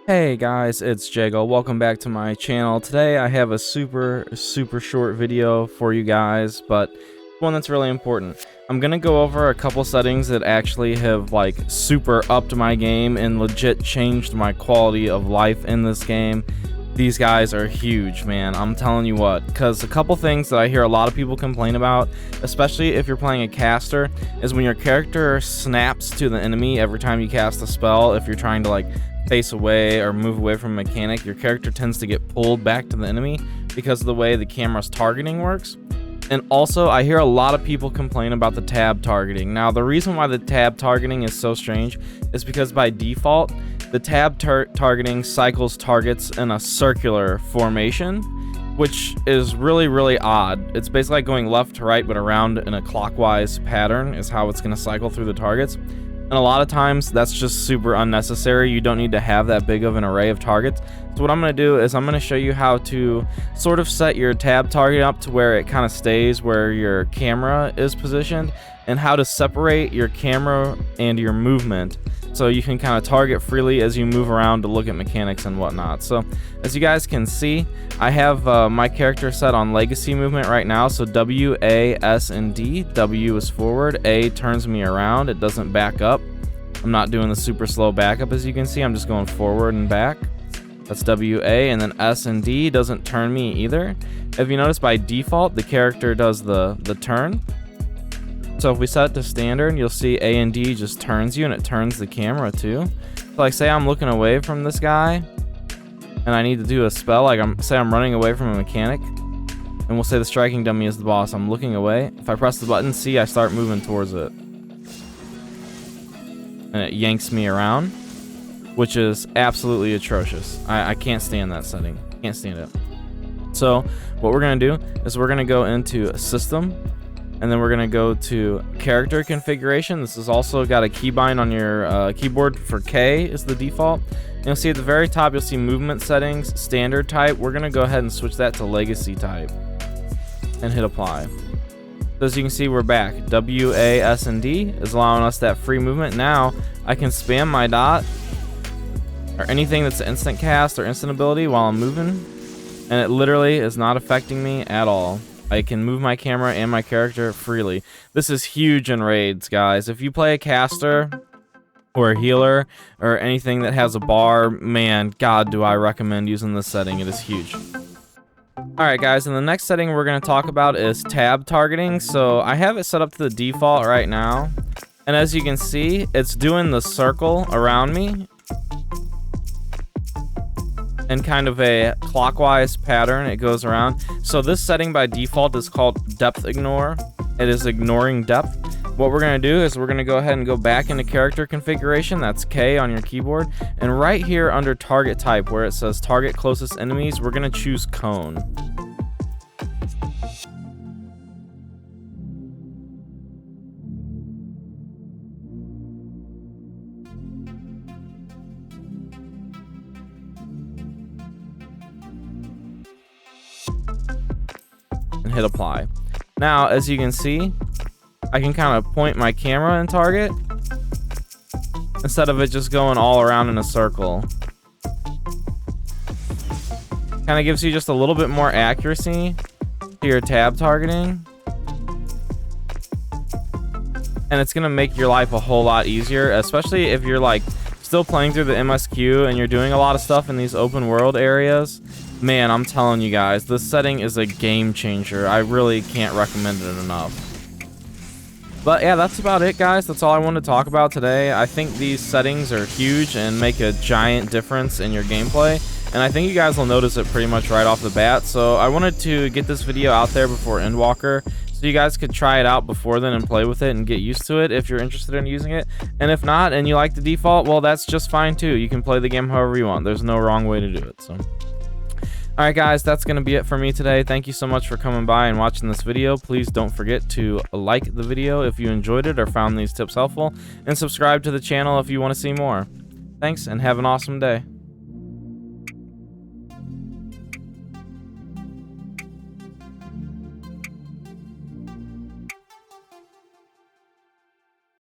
Hey guys, it's Jago. Welcome back to my channel. Today I have a super short video for you guys, but one that's really important. I'm gonna go over a couple settings that actually have like super upped my game and legit changed my quality of life in this game. These guys are huge, man. I'm telling you what, because a couple things that I hear a lot of people complain about, especially if you're playing a caster, is when your character snaps to the enemy every time you cast a spell. If you're trying to like face away or move away from a mechanic, your character tends to get pulled back to the enemy because of the way the camera's targeting works. And also, I hear a lot of people complain about the tab targeting. Now, the reason why the tab targeting is so strange is because by default, the tab targeting cycles targets in a circular formation, which is really odd. It's basically like going left to right, but around in a clockwise pattern is how it's going to cycle through the targets. And a lot of times, that's just super unnecessary. You don't need to have that big of an array of targets. So what I'm going to do is I'm going to show you how to sort of set your tab target up to where it kind of stays where your camera is positioned, and how to separate your camera and your movement so you can kind of target freely as you move around to look at mechanics and whatnot. So as you guys can see, I have my character set on legacy movement right now. So W, A, S, and D. W is forward, A turns me around, it doesn't back up. I'm not doing the super slow backup, as you can see. I'm just going forward and back. That's WA, and then S and D doesn't turn me either. If you notice, by default the character does the turn. So if we set it to standard, you'll see A and D just turns you, and it turns the camera too. So like, say I'm looking away from this guy and I need to do a spell, like say I'm running away from a mechanic, and we'll say the striking dummy is the boss. I'm looking away. If I press the button C, I start moving towards it, and it yanks me around, which is absolutely atrocious. I can't stand that setting. Can't stand it. So what we're gonna do is we're gonna go into System, and then we're gonna go to Character Configuration. This has also got a keybind on your keyboard for K is the default. And you'll see at the very top, you'll see Movement Settings, Standard Type. We're gonna go ahead and switch that to Legacy Type and hit Apply. So as you can see, we're back. W, A, S, and D is allowing us that free movement. Now I can spam my dot or anything that's an instant cast or instant ability while I'm moving, and it literally is not affecting me at all. I can move my camera and my character freely. This is huge in raids, guys. If you play a caster or a healer or anything that has a bar, man, God, do I recommend using this setting. It is huge. Alright guys, and the next setting we're going to talk about is tab targeting. So I have it set up to the default right now, and as you can see, it's doing the circle around me in kind of a clockwise pattern. It goes around. So this setting by default is called depth ignore. It is ignoring depth. What we're going to do is we're going to go ahead and go back into character configuration. That's K on your keyboard, and right here under target type where it says target closest enemies, we're going to choose cone. And hit apply. Now, as you can see, I can kind of point my camera and target instead of it just going all around in a circle. Kind of gives you just a little bit more accuracy to your tab targeting, and it's gonna make your life a whole lot easier, especially if you're like still playing through the MSQ and you're doing a lot of stuff in these open world areas. Man, I'm telling you guys, this setting is a game changer. I really can't recommend it enough. But yeah, that's about it, guys. That's all I wanted to talk about today. I think these settings are huge and make a giant difference in your gameplay, and I think you guys will notice it pretty much right off the bat. So I wanted to get this video out there before Endwalker, so you guys could try it out before then and play with it and get used to it if you're interested in using it. And if not, and you like the default, well, that's just fine too. You can play the game however you want. There's no wrong way to do it. So alright guys, that's going to be it for me today. Thank you so much for coming by and watching this video. Please don't forget to like the video if you enjoyed it or found these tips helpful, and subscribe to the channel if you want to see more. Thanks, and have an awesome day.